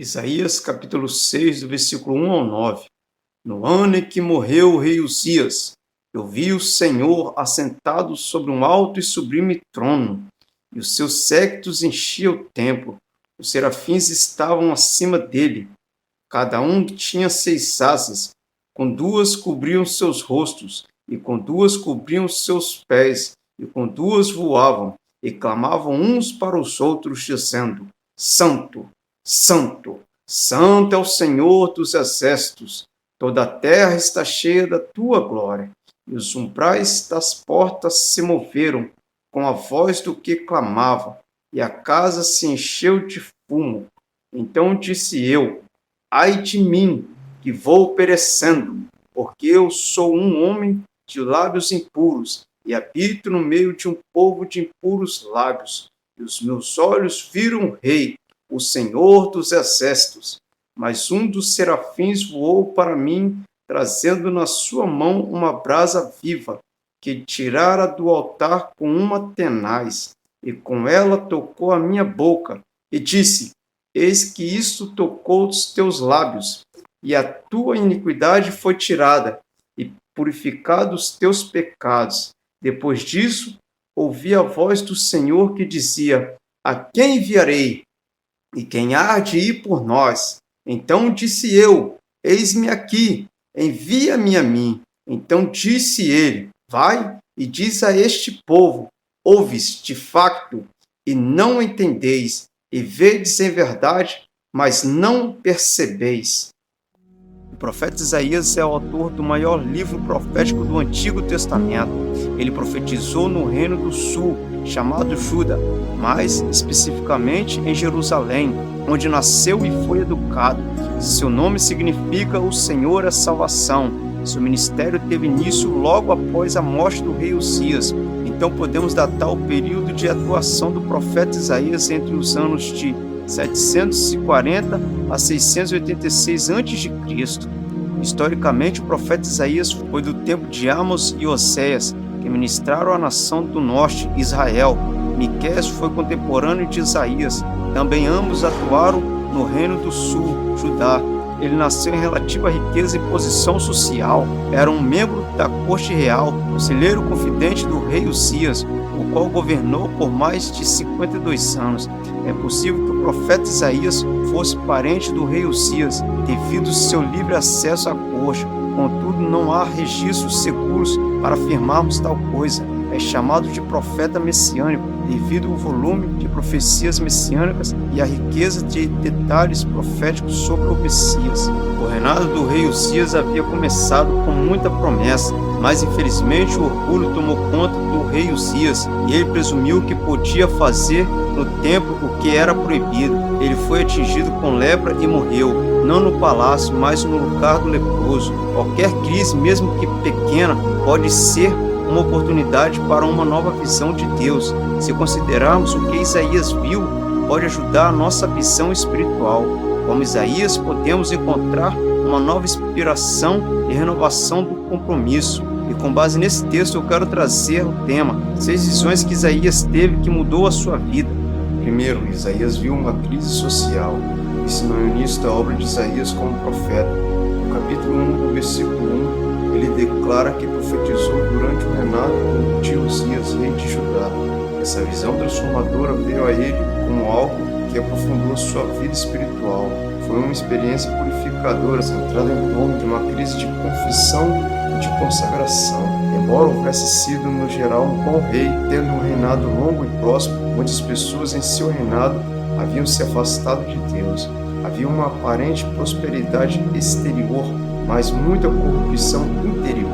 Isaías capítulo 6, do versículo 1 ao 9. No ano em que morreu o rei Uzias, eu vi o Senhor assentado sobre um alto e sublime trono, e os seus séquitos enchiam o templo. Os serafins estavam acima dele. Cada um tinha 6 asas, com 2 cobriam seus rostos, e com 2 cobriam seus pés, e com 2 voavam, e clamavam uns para os outros, dizendo: Santo, Santo, Santo é o Senhor dos exércitos, toda a terra está cheia da tua glória. E os umbrais das portas se moveram com a voz do que clamava, e a casa se encheu de fumo. Então disse eu: Ai de mim, que vou perecendo, porque eu sou um homem de lábios impuros, e habito no meio de um povo de impuros lábios. E os meus olhos viram o Rei, o Senhor dos exércitos. Mas um dos serafins voou para mim, trazendo na sua mão uma brasa viva, que tirara do altar com uma tenaz, e com ela tocou a minha boca, e disse: Eis que isto tocou os teus lábios, e a tua iniquidade foi tirada, e purificados os teus pecados. Depois disso, ouvi a voz do Senhor que dizia: A quem enviarei? E quem há de ir por nós? Então disse eu: Eis-me aqui, envia-me a mim. Então disse ele: Vai e diz a este povo: Ouves de facto, e não entendeis, e vedes em verdade, mas não percebeis. O profeta Isaías é o autor do maior livro profético do Antigo Testamento. Ele profetizou no Reino do Sul, chamado Judá, mais especificamente em Jerusalém, onde nasceu e foi educado. Seu nome significa O Senhor é Salvação. Seu ministério teve início logo após a morte do rei Uzias. Então podemos datar o período de atuação do profeta Isaías entre os anos de 740 a 686 a.C. Historicamente, o profeta Isaías foi do tempo de Amós e Oséias, que ministraram à nação do norte, Israel. Miqueias foi contemporâneo de Isaías. Também ambos atuaram no Reino do Sul, Judá. Ele nasceu em relativa riqueza e posição social. Era um membro da corte real, conselheiro confidente do rei Uzias, o qual governou por mais de 52 anos. É possível que o profeta Isaías fosse parente do rei Uzias, devido ao seu livre acesso à corte. Contudo, não há registros seguros para afirmarmos tal coisa. É chamado de profeta messiânico, devido ao volume de profecias messiânicas e à riqueza de detalhes proféticos sobre o Messias. O reinado do rei Uzias havia começado com muita promessa, mas infelizmente o orgulho tomou conta do rei Uzias e ele presumiu que podia fazer no templo o que era proibido. Ele foi atingido com lepra e morreu, não no palácio, mas no lugar do leproso. Qualquer crise, mesmo que pequena, pode ser uma oportunidade para uma nova visão de Deus. Se considerarmos o que Isaías viu, pode ajudar a nossa visão espiritual. Como Isaías, podemos encontrar uma nova inspiração e renovação do compromisso. E com base nesse texto eu quero trazer o tema 6 visões que Isaías teve que mudou a sua vida. Primeiro, Isaías viu uma crise social. Esse não é o início da obra de Isaías como profeta. No capítulo 1, do versículo 1, ele declara que profetizou durante o reinado de Uzias, rei de Judá. Essa visão transformadora veio a ele como algo que aprofundou sua vida espiritual. Foi uma experiência purificadora, centrada em torno de uma crise de confissão e de consagração. Embora houvesse sido, no geral, um bom rei, tendo um reinado longo e próspero, muitas pessoas em seu reinado haviam se afastado de Deus. Havia uma aparente prosperidade exterior, mas muita corrupção interior.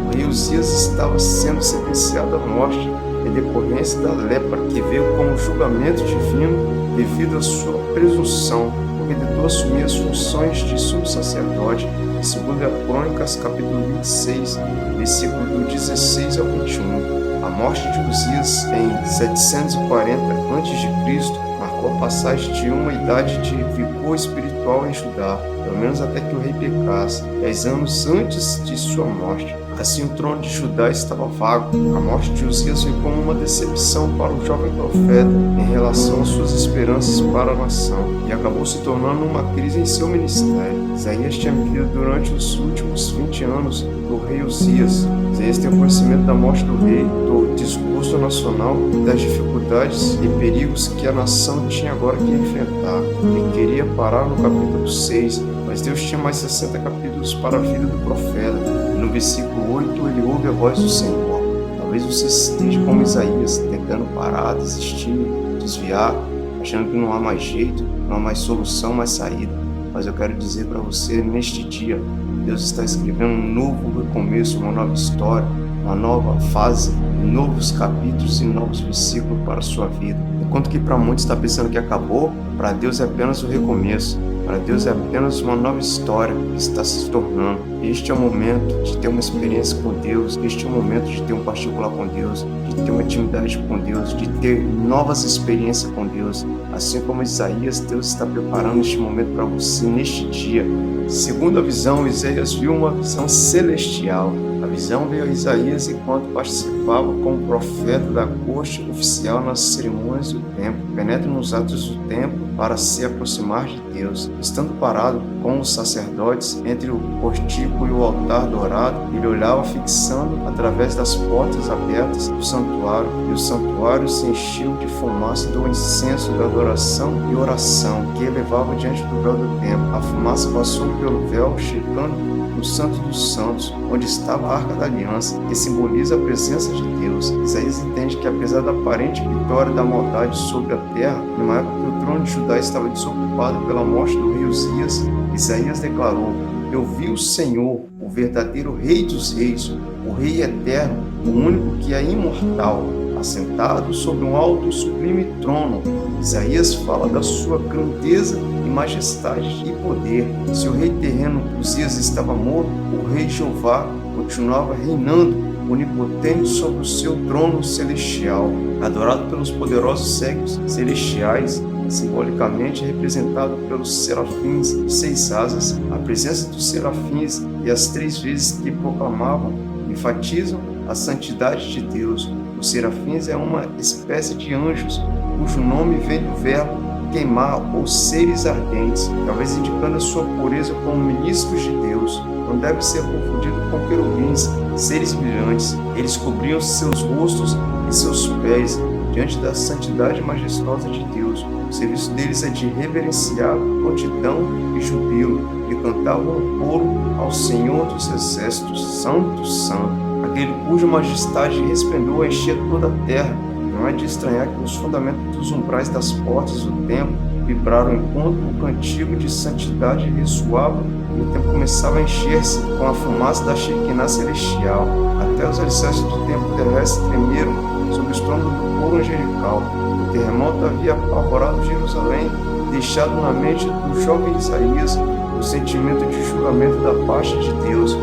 O rei Uzias estava sendo sentenciado à morte em decorrência da lepra, que veio como julgamento divino devido à sua presunção, porque tentou assumir as funções de sumo sacerdote, segundo a Crônicas, capítulo 26, versículo do 16 ao 21. A morte de Uzias em 740 a.C. marcou a passagem de uma idade de vigor espiritual em Judá, pelo menos até que o rei pecasse, 10 anos antes de sua morte. Assim o trono de Judá estava vago. A morte de Uzias foi como uma decepção para o jovem profeta em relação às suas esperanças para a nação, e acabou se tornando uma crise em seu ministério. Isaías tinha vivido durante os últimos 20 anos do rei Uzias. Isaías tem o conhecimento da morte do rei, do desgosto nacional, das dificuldades e perigos que a nação tinha agora que enfrentar. Ele queria parar no capítulo 6, mas Deus tinha mais 60 capítulos para a vida do profeta. E no versículo 8 ele ouve a voz do Senhor. Talvez você esteja como Isaías, tentando parar, desistir, desviar, achando que não há mais jeito, não há mais solução, mais saída. Mas eu quero dizer para você, neste dia, Deus está escrevendo um novo recomeço, uma nova história, uma nova fase, novos capítulos e novos versículos para a sua vida. Enquanto que para muitos está pensando que acabou, para Deus é apenas o recomeço. Para Deus é apenas uma nova história que está se tornando. Este é o momento de ter uma experiência com Deus. Este é o momento de ter um particular com Deus, de ter uma intimidade com Deus, de ter novas experiências com Deus. Assim como Isaías, Deus está preparando este momento para você neste dia. Segundo a visão, Isaías viu uma visão celestial. A visão veio a Isaías enquanto participava como profeta da corte oficial nas cerimônias do templo. Penetra nos atos do templo para se aproximar de Deus. Estando parado com os sacerdotes entre o pórtico e o altar dourado, ele olhava fixando através das portas abertas do santuário, e o santuário se encheu de fumaça do incenso da adoração e oração que elevava diante do véu do templo. A fumaça passou pelo véu, chegando no Santo dos Santos, onde estava a Arca da Aliança, que simboliza a presença de Deus. Isaías entende que apesar da aparente vitória da maldade sobre a terra, numa época que o trono de Judá estava desocupado pela morte do rei Uzias, Isaías declarou: "Eu vi o Senhor, o verdadeiro Rei dos Reis, o Rei eterno, o único que é imortal, assentado sobre um alto e sublime trono." Isaías fala da sua grandeza e majestade e poder. Se o rei terreno Uzias estava morto, o rei Jeová continuava reinando, onipotente sobre o seu trono celestial, adorado pelos poderosos séculos celestiais, simbolicamente representado pelos serafins de 6 asas. A presença dos serafins e as 3 vezes que proclamavam enfatizam a santidade de Deus. Os serafins é uma espécie de anjos, cujo nome vem do verbo queimar ou seres ardentes, talvez indicando a sua pureza como ministros de Deus. Não deve ser confundido com querubins, seres brilhantes. Eles cobriam seus rostos e seus pés diante da santidade majestosa de Deus. O serviço deles é de reverenciar prontidão e jubilo, e cantavam um coro ao Senhor dos Exércitos: Santo, Santo, aquele cuja majestade e resplendor enchia toda a terra. Não é de estranhar que os fundamentos dos umbrais das portas do templo vibraram enquanto o cantigo de santidade ressoava, e o templo começava a encher-se com a fumaça da Shekinah celestial. Até os alicerces do templo terrestre tremeram sob os tronos do coro angelical. O terremoto havia apavorado Jerusalém, deixado na mente do jovem Isaías o sentimento de julgamento da parte de Deus.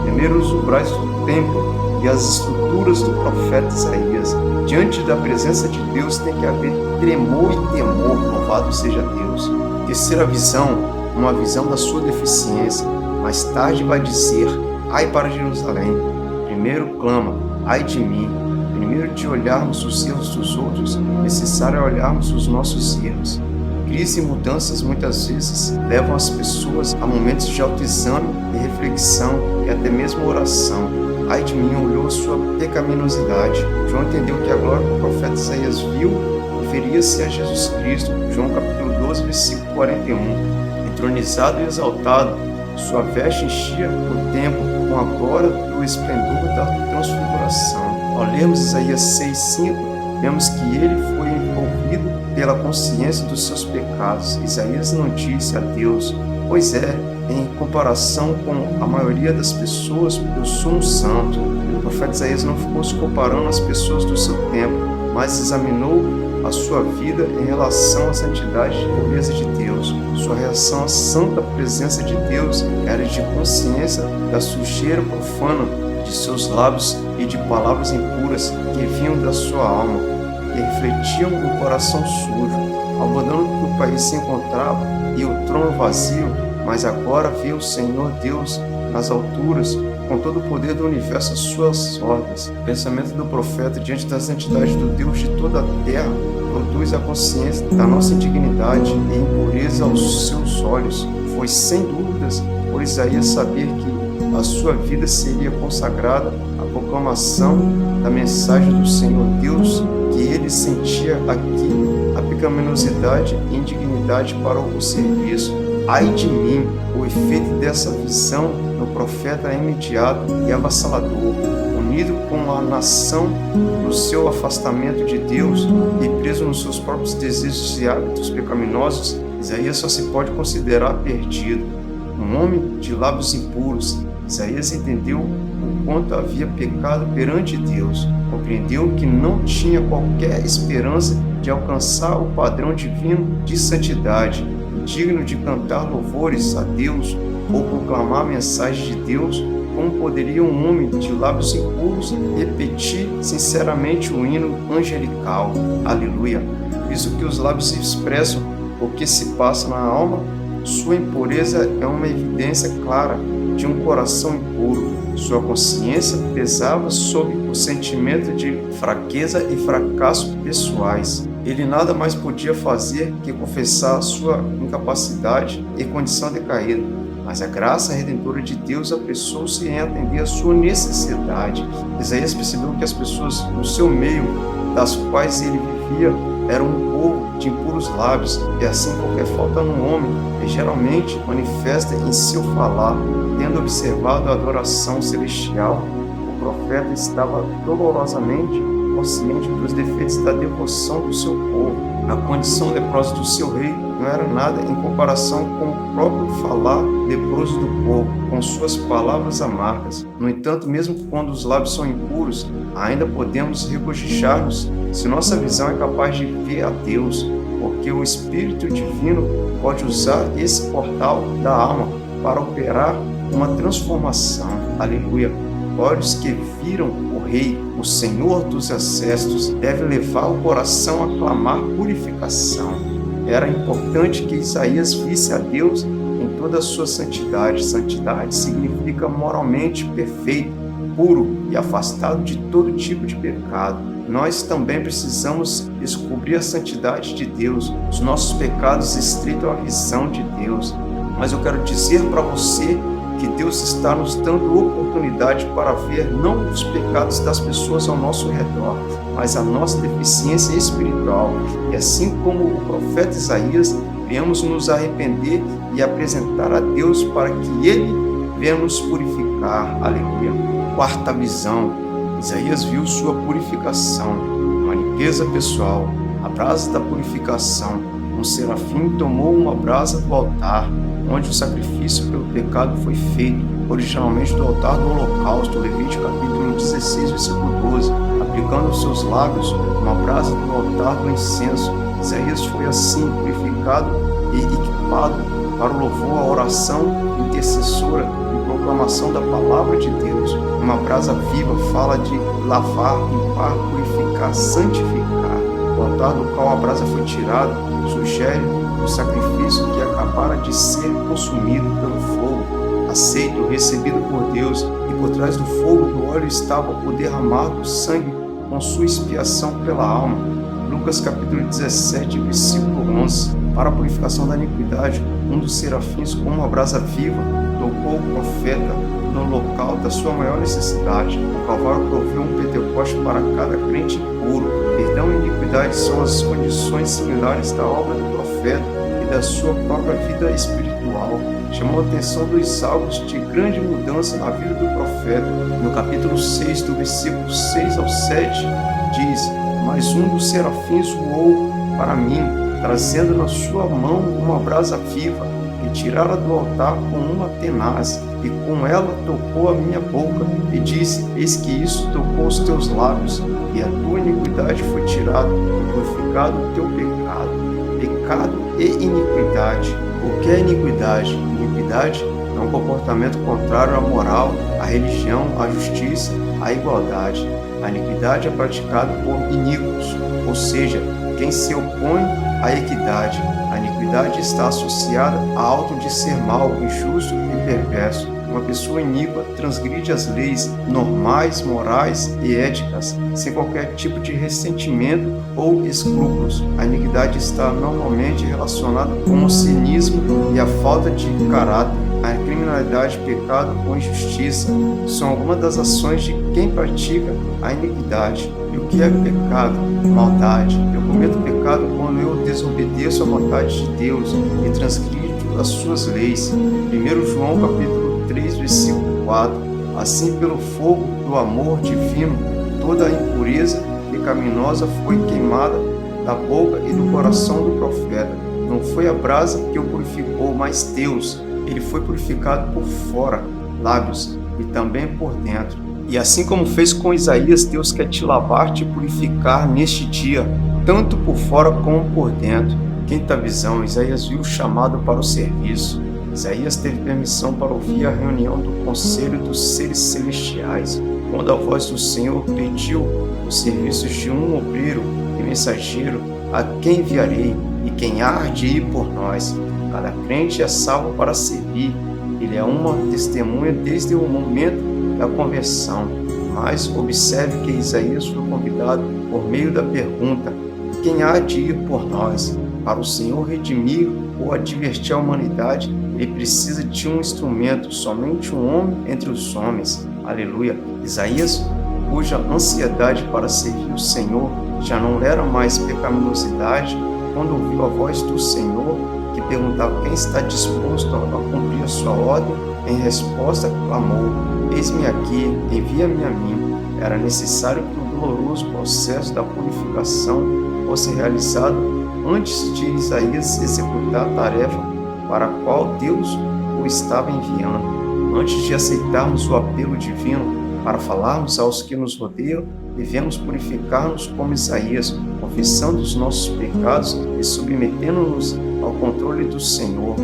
Primeiro os umbrais do templo e as estruturas do profeta Isaías. Diante da presença de Deus tem que haver tremor e temor, louvado seja Deus. Terceira visão, uma visão da sua deficiência. Mais tarde vai dizer: ai para Jerusalém. Primeiro clama: ai de mim. Primeiro de olharmos os erros dos outros, necessário é olharmos os nossos erros. Crise e mudanças muitas vezes levam as pessoas a momentos de autoexame e reflexão e até mesmo oração. Ai de mim, olhou sua pecaminosidade. João entendeu que a glória que o profeta Isaías viu referia-se a Jesus Cristo. João capítulo 12, versículo 41. Entronizado e exaltado, sua veste enchia o templo com a glória do esplendor da transfiguração. Ao lermos Isaías 6:5, vemos que ele foi envolvido pela consciência dos seus pecados. Isaías não disse a Deus: pois é, em comparação com a maioria das pessoas, eu sou um santo. O profeta Isaías não ficou se comparando às pessoas do seu tempo, mas examinou a sua vida em relação à santidade e pureza de Deus. Sua reação à santa presença de Deus era de consciência da sujeira profana de seus lábios e de palavras impuras que vinham da sua alma, que refletiam o coração sujo. Abandonando que o país se encontrava e o trono vazio, mas agora viu o Senhor Deus nas alturas, com todo o poder do universo às suas ordens. O pensamento do profeta diante da santidade do Deus de toda a terra produz a consciência da nossa indignidade e impureza aos seus olhos. Foi sem dúvidas por Isaías saber que a sua vida seria consagrada à proclamação da mensagem do Senhor Deus, que ele sentia aqui a pecaminosidade e indignidade para o serviço. Ai de mim, o efeito dessa visão no profeta é imediato e avassalador. Unido com a nação no seu afastamento de Deus e preso nos seus próprios desejos e hábitos pecaminosos, Isaías só se pode considerar perdido. Um homem de lábios impuros, Isaías entendeu o quanto havia pecado perante Deus. Compreendeu que não tinha qualquer esperança de alcançar o padrão divino de santidade, digno de cantar louvores a Deus ou proclamar a mensagem de Deus. Como poderia um homem de lábios impuros repetir sinceramente o hino angelical? Aleluia! Visto que os lábios expressam o que se passa na alma, sua impureza é uma evidência clara de um coração impuro. Sua consciência pesava sob o sentimento de fraqueza e fracasso pessoais. Ele nada mais podia fazer que confessar sua incapacidade e condição decaída. Mas a graça redentora de Deus apressou-se em atender a sua necessidade. Isaías percebeu que as pessoas no seu meio, das quais ele vivia, eram um povo de impuros lábios, e assim qualquer falta no homem geralmente manifesta em seu falar. Tendo observado a adoração celestial, o profeta estava dolorosamente consciente dos defeitos da devoção do seu povo. A condição leprosa do seu rei não era nada em comparação com o próprio falar leproso do povo, com suas palavras amargas. No entanto, mesmo quando os lábios são impuros, ainda podemos regozijar-nos se nossa visão é capaz de ver a Deus, porque o Espírito Divino pode usar esse portal da alma para operar uma transformação. Aleluia! Olhos que viram o Rei, o Senhor dos Exércitos, devem levar o coração a clamar purificação. Era importante que Isaías visse a Deus em toda a sua santidade. Santidade significa moralmente perfeito, puro e afastado de todo tipo de pecado. Nós também precisamos descobrir a santidade de Deus. Os nossos pecados estreitam a visão de Deus. Mas eu quero dizer para você que Deus está nos dando oportunidade para ver não os pecados das pessoas ao nosso redor, mas a nossa deficiência espiritual. E assim como o profeta Isaías, venhamos nos arrepender e apresentar a Deus para que Ele venha nos purificar. Aleluia! Quarta visão. Isaías viu sua purificação, uma limpeza pessoal, a brasa da purificação. Um serafim tomou uma brasa do altar, onde o sacrifício pelo pecado foi feito, originalmente do altar do holocausto, Levítico capítulo 16, versículo 12, aplicando aos seus lábios uma brasa do altar do incenso. Isaías foi assim purificado e equipado para o louvor, a oração intercessora e proclamação da palavra de Deus. Uma brasa viva fala de lavar, limpar, purificar, santificar. O altar do qual a brasa foi tirada sugere o sacrifício que acabara de ser consumido pelo fogo, aceito, recebido por Deus, e por trás do fogo do óleo estava o derramar do sangue com sua expiação pela alma. Lucas capítulo 17, versículo 11. Para a purificação da iniquidade, um dos serafins, com uma brasa viva, tocou o profeta no local da sua maior necessidade. O Calvário proveu um Pentecoste para cada crente impuro. Perdão e iniquidade são as condições similares da obra do profeta e da sua própria vida espiritual. Chamou a atenção dos alvos de grande mudança na vida do profeta. No capítulo 6, do versículo 6 ao 7, diz: Mas um dos serafins voou para mim, trazendo na sua mão uma brasa viva, e tirara do altar com uma tenaz, e com ela tocou a minha boca, e disse: Eis que isso tocou os teus lábios, e a tua iniquidade foi tirada, e purificado o teu pecado. Pecado e iniquidade. O que é iniquidade? Iniquidade é um comportamento contrário à moral, à religião, à justiça, à igualdade. A iniquidade é praticada por iníquos, ou seja, quem se opõe à equidade. A iniquidade iniquidade está associada ao ato de ser mau, injusto e perverso. Uma pessoa iníqua transgride as leis normais, morais e éticas, sem qualquer tipo de ressentimento ou escrúpulos. A iniquidade está normalmente relacionada com o cinismo e a falta de caráter. A criminalidade, pecado ou injustiça são algumas das ações de quem pratica a iniquidade. E o que é pecado? Maldade. Eu cometo pecado quando eu desobedeço à vontade de Deus e transgrido as suas leis. 1 João capítulo 3, versículo 4. Assim, pelo fogo do amor divino, toda a impureza pecaminosa foi queimada da boca e do coração do profeta. Não foi a brasa que o purificou, mas Deus. Ele foi purificado por fora, lábios, e também por dentro. E assim como fez com Isaías, Deus quer te lavar, te purificar neste dia, tanto por fora como por dentro. Quinta visão, Isaías viu o chamado para o serviço. Isaías teve permissão para ouvir a reunião do Conselho dos Seres Celestiais, quando a voz do Senhor pediu os serviços de um obreiro e mensageiro, a quem enviarei e quem há de ir por nós. Cada crente é salvo para servir. Ele é uma testemunha desde o momento da conversão. Mas observe que Isaías foi convidado por meio da pergunta: quem há de ir por nós? Para o Senhor redimir ou advertir a humanidade, ele precisa de um instrumento, somente um homem entre os homens. Aleluia! Isaías, cuja ansiedade para servir o Senhor já não era mais pecaminosidade, quando ouviu a voz do Senhor, que perguntava quem está disposto a cumprir a sua ordem, em resposta clamou: eis-me aqui, envia-me a mim. Era necessário que o doloroso processo da purificação fosse realizado antes de Isaías executar a tarefa para a qual Deus o estava enviando. Antes de aceitarmos o apelo divino para falarmos aos que nos rodeiam, devemos purificar-nos como Isaías, confessando os nossos pecados e submetendo-nos ao controle do Senhor.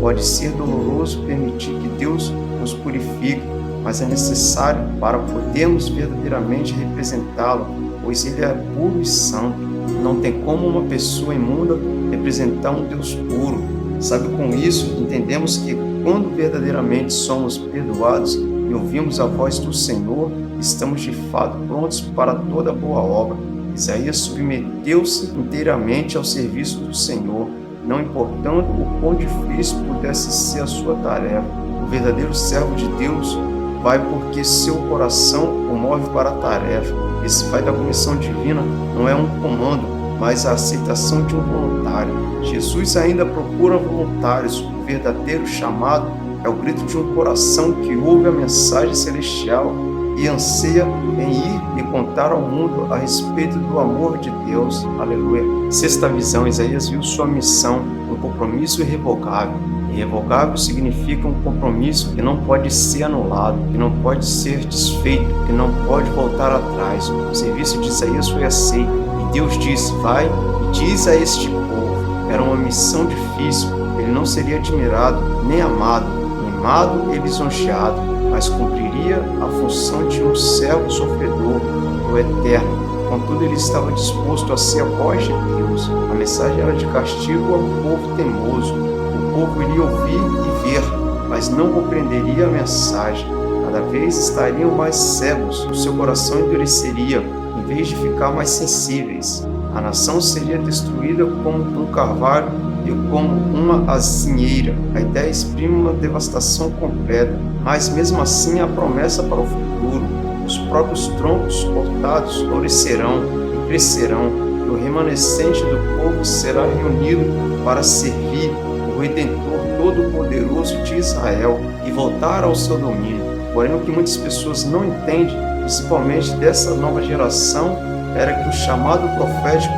Pode ser doloroso permitir que Deus nos purifique, mas é necessário para podermos verdadeiramente representá-lo, pois Ele é puro e santo. Não tem como uma pessoa imunda representar um Deus puro. Sabe, com isso, entendemos que quando verdadeiramente somos perdoados e ouvimos a voz do Senhor, estamos de fato prontos para toda boa obra. Isaías submeteu-se inteiramente ao serviço do Senhor, não importando o quão difícil pudesse ser a sua tarefa. O verdadeiro servo de Deus vai porque seu coração o move para a tarefa. Esse vai da comissão divina não é um comando, mas a aceitação de um voluntário. Jesus ainda procura voluntários. O verdadeiro chamado é o grito de um coração que ouve a mensagem celestial e anseia em ir e contar ao mundo a respeito do amor de Deus. Aleluia. Sexta visão, Isaías viu sua missão, um compromisso irrevogável. Irrevogável significa um compromisso que não pode ser anulado, que não pode ser desfeito, que não pode voltar atrás. O serviço de Isaías foi aceito e Deus disse: vai e diz a este povo. Era uma missão difícil. Ele não seria admirado nem amado, mimado e lisonjeado, mas cumpriria a função de um servo sofredor do Eterno. Contudo, ele estava disposto a ser a voz de Deus. A mensagem era de castigo ao povo teimoso. O povo iria ouvir e ver, mas não compreenderia a mensagem. Cada vez estariam mais cegos, o seu coração endureceria, em vez de ficar mais sensíveis. A nação seria destruída como um carvalho e como uma azinheira. A ideia exprime uma devastação completa, mas mesmo assim há promessa para o futuro. Os próprios troncos cortados florescerão e crescerão, e o remanescente do povo será reunido para servir o Redentor Todo-Poderoso de Israel e voltar ao seu domínio. Porém, o que muitas pessoas não entendem, principalmente dessa nova geração, era que o chamado profético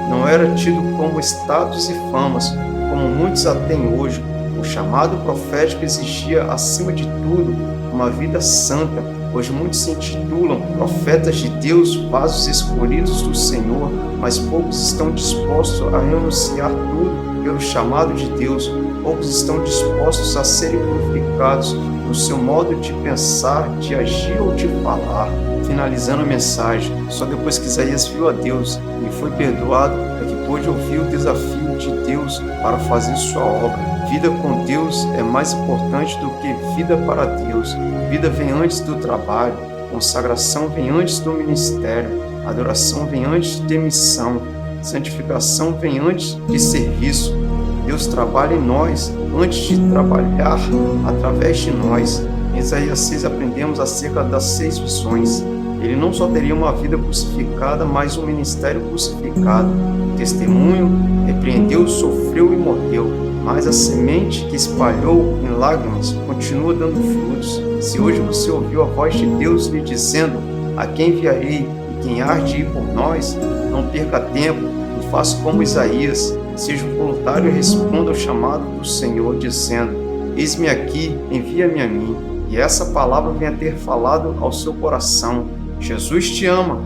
não era tido como status e famas, como muitos a têm hoje. O chamado profético exigia, acima de tudo, uma vida santa. Hoje muitos se intitulam profetas de Deus, vasos escolhidos do Senhor, mas poucos estão dispostos a renunciar tudo pelo chamado de Deus. Poucos estão dispostos a serem purificados no seu modo de pensar, de agir ou de falar. Finalizando a mensagem, só depois que Isaías viu a Deus e foi perdoado é que pôde ouvir o desafio de Deus para fazer sua obra. Vida com Deus é mais importante do que vida para Deus. Vida vem antes do trabalho, consagração vem antes do ministério, adoração vem antes de missão, santificação vem antes de serviço. Deus trabalha em nós antes de trabalhar através de nós. Em Isaías 6 aprendemos acerca das 6 visões. Ele não só teria uma vida crucificada, mas um ministério crucificado. O testemunho repreendeu, sofreu e morreu. Mas a semente que espalhou em lágrimas continua dando frutos. Se hoje você ouviu a voz de Deus lhe dizendo: a quem enviarei e quem há de ir por nós, não perca tempo e faça como Isaías. Seja voluntário e responda ao chamado do Senhor, dizendo: eis-me aqui, envia-me a mim. E essa palavra venha ter falado ao seu coração. Jesus te ama,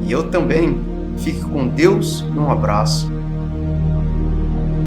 e eu também. Fique com Deus e um abraço.